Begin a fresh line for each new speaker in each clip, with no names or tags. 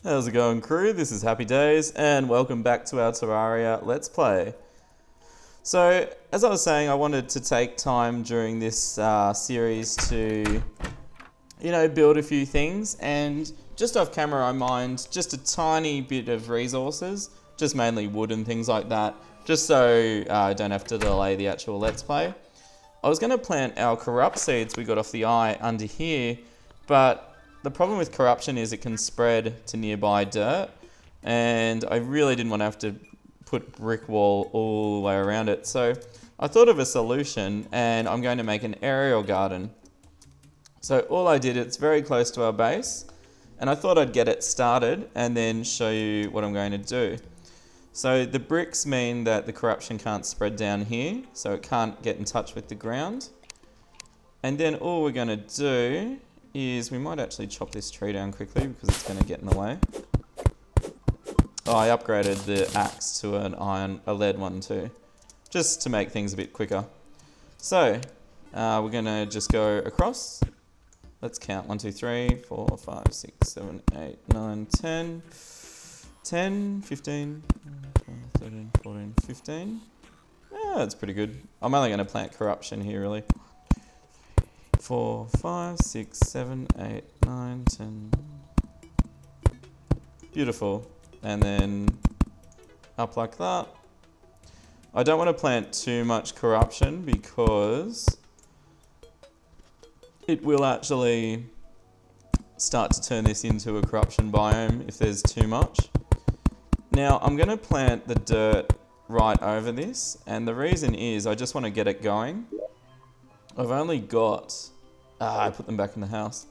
How's it going, crew? This is Happy Days, and welcome back to our Terraria Let's Play. So, as I was saying, I wanted to take time during this series to, build a few things, and just off camera I mined just a tiny bit of resources, just mainly wood and things like that, just so I don't have to delay the actual Let's Play. I was going to plant our corrupt seeds we got off the eye under here, but the problem with corruption is it can spread to nearby dirt, and I really didn't want to have to put brick wall all the way around it. So I thought of a solution, and I'm going to make an aerial garden. So all I did, it's very close to our base, and I thought I'd get it started and then show you what I'm going to do. So the bricks mean that the corruption can't spread down here, so it can't get in touch with the ground. And then all we're going to do is we might actually chop this tree down quickly because it's going to get in the way. Oh, I upgraded the axe to a lead one too, just to make things a bit quicker. So we're going to just go across. Let's count 1, 2, 3, 4, 5, 6, 7, 8, 9, 10, 10, 15, 13, 14, 15. Yeah, that's pretty good. I'm only going to plant corruption here really. 4, 5, 6, 7, 8, 9, 10. Beautiful. And then up like that. I don't want to plant too much corruption because it will actually start to turn this into a corruption biome if there's too much. Now I'm going to plant the dirt right over this, and the reason is I just want to get it going. I've only got... I put them back in the house.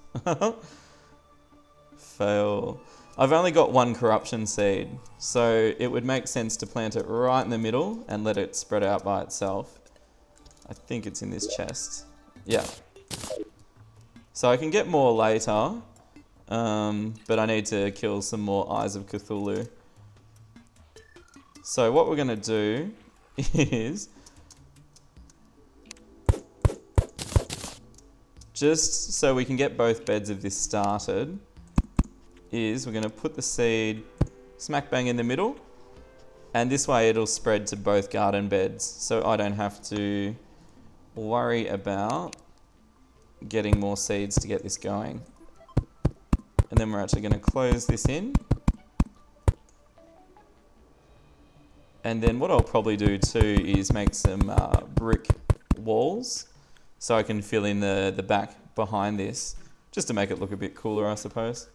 Fail. I've only got one corruption seed, so it would make sense to plant it right in the middle and let it spread out by itself. I think it's in this chest. Yeah. So I can get more later, but I need to kill some more Eyes of Cthulhu. So what we're going to do is... just so we can get both beds of this started, is we're going to put the seed smack bang in the middle, and this way it'll spread to both garden beds, so I don't have to worry about getting more seeds to get this going. And then we're actually going to close this in. And then what I'll probably do too is make some brick walls, so I can fill in the back behind this, just to make it look a bit cooler, I suppose.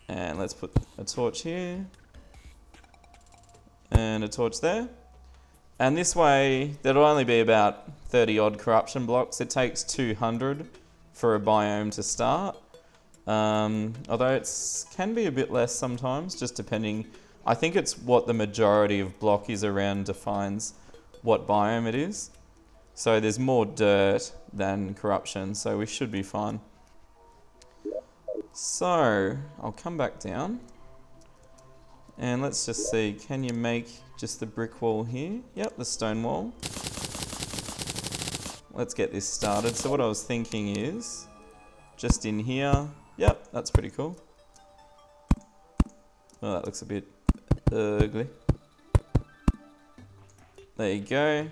And let's put a torch here, and a torch there. And this way, there'll only be about 30 odd corruption blocks. It takes 200 for a biome to start. Although it can be a bit less sometimes, just depending. I think it's what the majority of block is around defines what biome it is. So there's more dirt than corruption, so we should be fine. So I'll come back down and let's just see, can you make just the brick wall here? Yep, the stone wall. Let's get this started. So what I was thinking is just in here. Yep, that's pretty cool. Oh, that looks a bit ugly. There you go.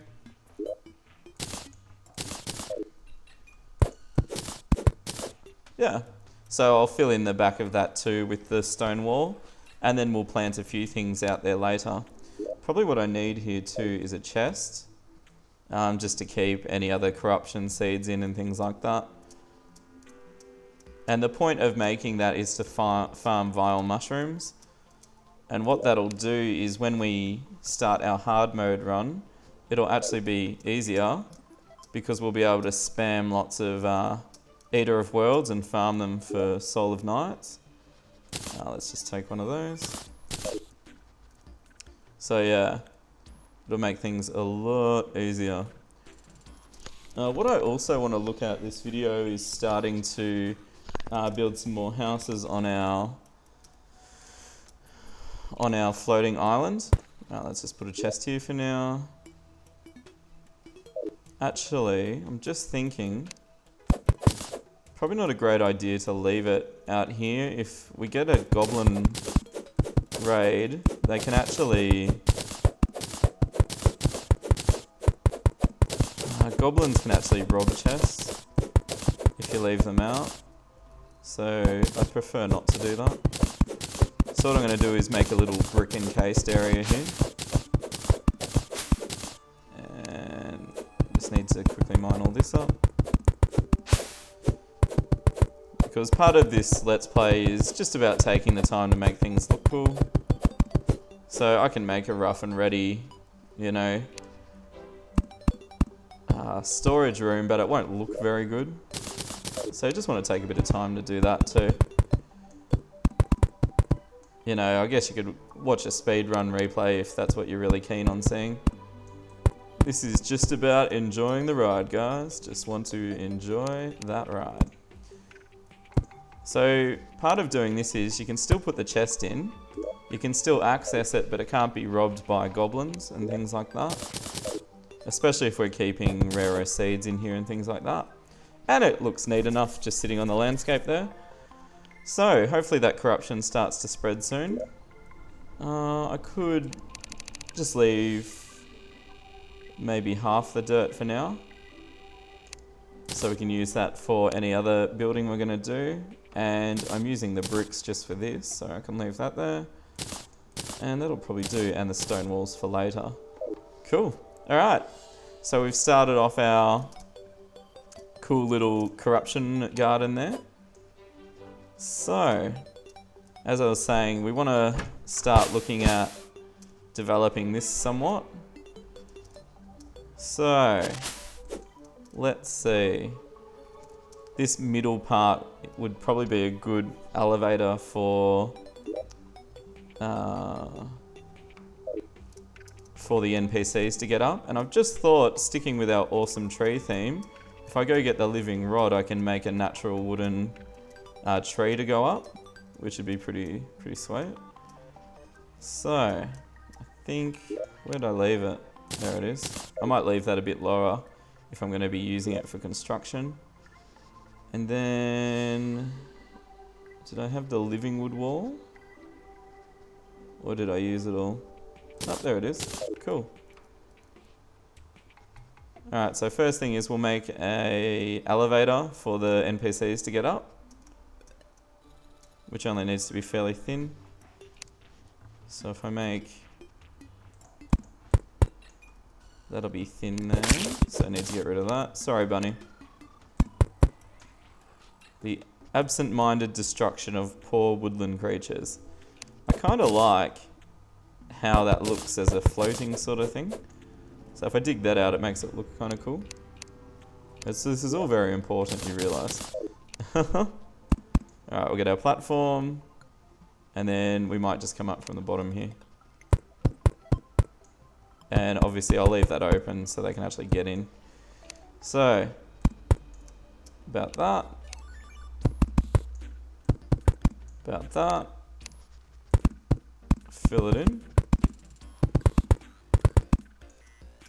Yeah, so I'll fill in the back of that too with the stone wall, and then we'll plant a few things out there later. Probably what I need here too is a chest, just to keep any other corruption seeds in and things like that. And the point of making that is to farm vile mushrooms. And what that'll do is when we start our hard mode run, it'll actually be easier because we'll be able to spam lots of Eater of Worlds and farm them for Soul of Knights. Let's just take one of those. So yeah, it'll make things a lot easier. What I also want to look at this video is starting to build some more houses on our floating island. Let's just put a chest here for now. Actually, I'm just thinking probably not a great idea to leave it out here. If we get a goblin raid, they can actually... goblins can actually rob chests if you leave them out. So I prefer not to do that. So what I'm going to do is make a little brick encased area here. And just need to quickly mine all this up. Because part of this Let's Play is just about taking the time to make things look cool. So I can make a rough and ready, you know, storage room, but it won't look very good. So I just want to take a bit of time to do that too. You know, I guess you could watch a speedrun replay if that's what you're really keen on seeing. This is just about enjoying the ride, guys. Just want to enjoy that ride. So part of doing this is you can still put the chest in. You can still access it, but it can't be robbed by goblins and things like that. Especially if we're keeping rare seeds in here and things like that. And it looks neat enough just sitting on the landscape there. So hopefully that corruption starts to spread soon. I could just leave maybe half the dirt for now. So we can use that for any other building we're going to do. And I'm using the bricks just for this, so I can leave that there. And that'll probably do, and the stone walls for later. Cool. Alright, so we've started off our cool little corruption garden there. So, as I was saying, we want to start looking at developing this somewhat. So, let's see. This middle part would probably be a good elevator for the NPCs to get up. And I've just thought, sticking with our awesome tree theme, if I go get the living rod, I can make a natural wooden tree to go up, which would be pretty sweet. So, I think, where'd I leave it? There it is. I might leave that a bit lower if I'm going to be using it for construction. And then, did I have the living wood wall? Or did I use it all? Oh, there it is. Cool. Alright, so first thing is we'll make a elevator for the NPCs to get up, which only needs to be fairly thin. So if I make... that'll be thin there, so I need to get rid of that. Sorry, bunny. The absent-minded destruction of poor woodland creatures. I kind of like how that looks as a floating sort of thing. So if I dig that out, it makes it look kind of cool. So this is all very important, you realise. Alright, we'll get our platform. And then we might just come up from the bottom here. And obviously I'll leave that open so they can actually get in. So, about that. About that. Fill it in.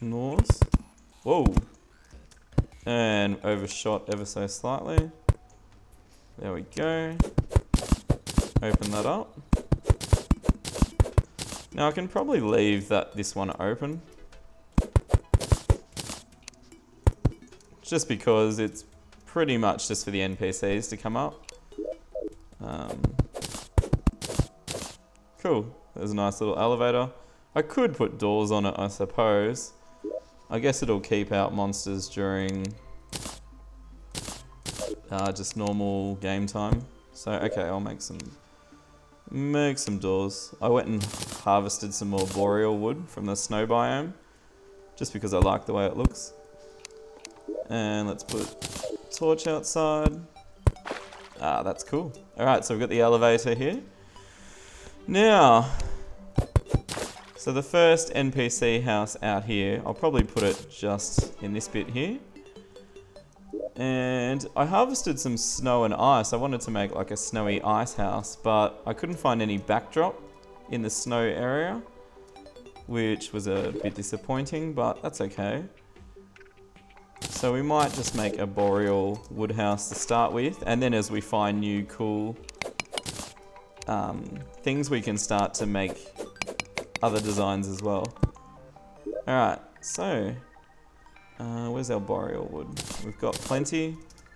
North. Whoa. And overshot ever so slightly. There we go. Open that up. Now I can probably leave this one open. Just because it's pretty much just for the NPCs to come up. Cool. There's a nice little elevator. I could put doors on it, I suppose. I guess it'll keep out monsters during just normal game time. So, okay, I'll make some doors. I went and harvested some more boreal wood from the snow biome, just because I like the way it looks. And let's put a torch outside. That's cool. Alright, so we've got the elevator here. Now, so the first NPC house out here, I'll probably put it just in this bit here. And I harvested some snow and ice. I wanted to make like a snowy ice house, but I couldn't find any backdrop in the snow area, which was a bit disappointing, but that's okay. So we might just make a boreal wood house to start with, and then as we find new cool things, we can start to make other designs as well. Alright, so where's our boreal wood? We've got plenty.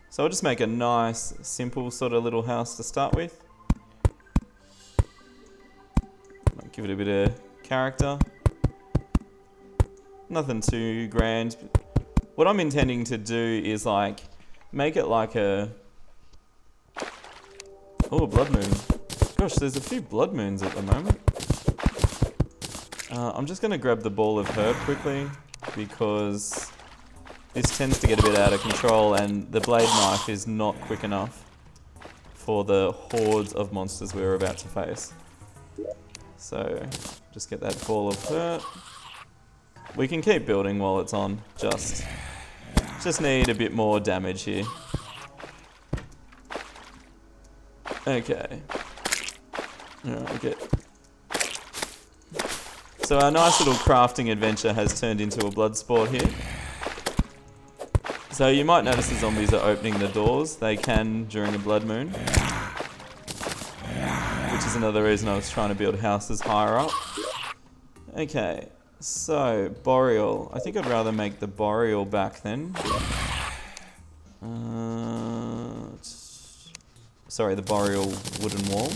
So I'll just make a nice, simple sort of little house to start with. Give it a bit of character. Nothing too grand. What I'm intending to do is like make it like a blood moon. Gosh, there's a few blood moons at the moment. I'm just going to grab the ball of herb quickly because this tends to get a bit out of control and the blade knife is not quick enough for the hordes of monsters we're about to face. So just get that ball of hurt. We can keep building while it's on, just need a bit more damage here. Okay. Alright, so our nice little crafting adventure has turned into a blood sport here. So you might notice the zombies are opening the doors. They can during a blood moon. Which is another reason I was trying to build houses higher up. Okay, so boreal. I think I'd rather make the boreal back then. Sorry, the boreal wooden wall.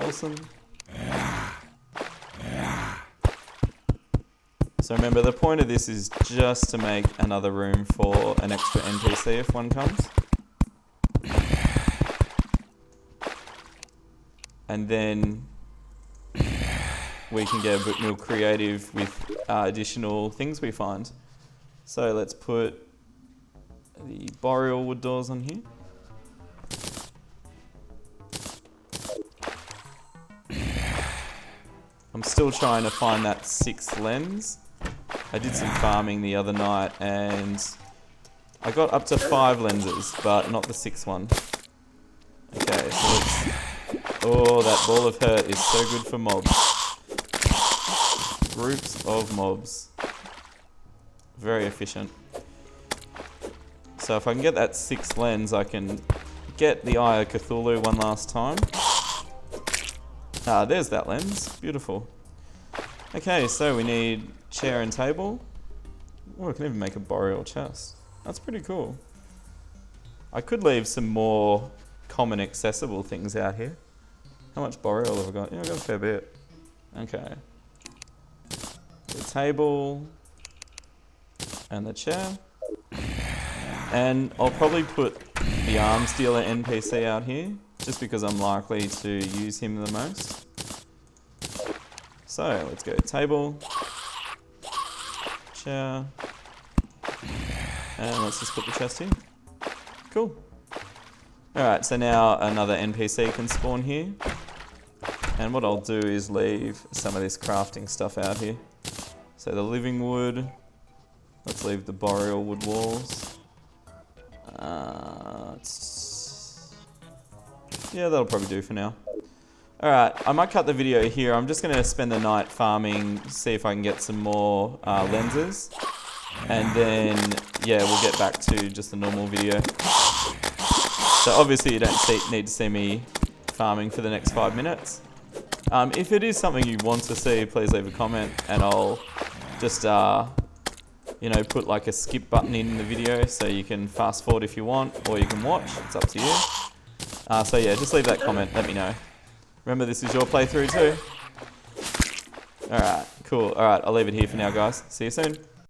Awesome. So remember, the point of this is just to make another room for an extra NPC if one comes. And then we can get a bit more creative with additional things we find. So let's put the boreal wood doors on here. I'm still trying to find that 6th lens. I did some farming the other night and I got up to 5 lenses, but not the 6th one. Okay, so let's... Oh, that ball of hurt is so good for mobs. Groups of mobs. Very efficient. So if I can get that 6th lens, I can get the Eye of Cthulhu one last time. Ah, there's that lens. Beautiful. Okay, so we need chair and table. Oh, I can even make a boreal chest. That's pretty cool. I could leave some more common accessible things out here. How much boreal have I got? Yeah, I've got a fair bit. Okay. The table and the chair. And I'll probably put the arms dealer NPC out here, just because I'm likely to use him the most. So let's go table, chair, and let's just put the chest here. Cool. Alright, so now another NPC can spawn here. And what I'll do is leave some of this crafting stuff out here. So the living wood, let's leave the boreal wood walls. Yeah, that'll probably do for now. Alright, I might cut the video here. I'm just going to spend the night farming, see if I can get some more lenses. And then, yeah, we'll get back to just a normal video. So obviously you don't need to see me farming for the next 5 minutes. If it is something you want to see, please leave a comment and I'll just, put like a skip button in the video so you can fast forward if you want, or you can watch. It's up to you. So yeah, just leave that comment, let me know. Remember, this is your playthrough too. Alright, cool. Alright, I'll leave it here for now, guys. See you soon.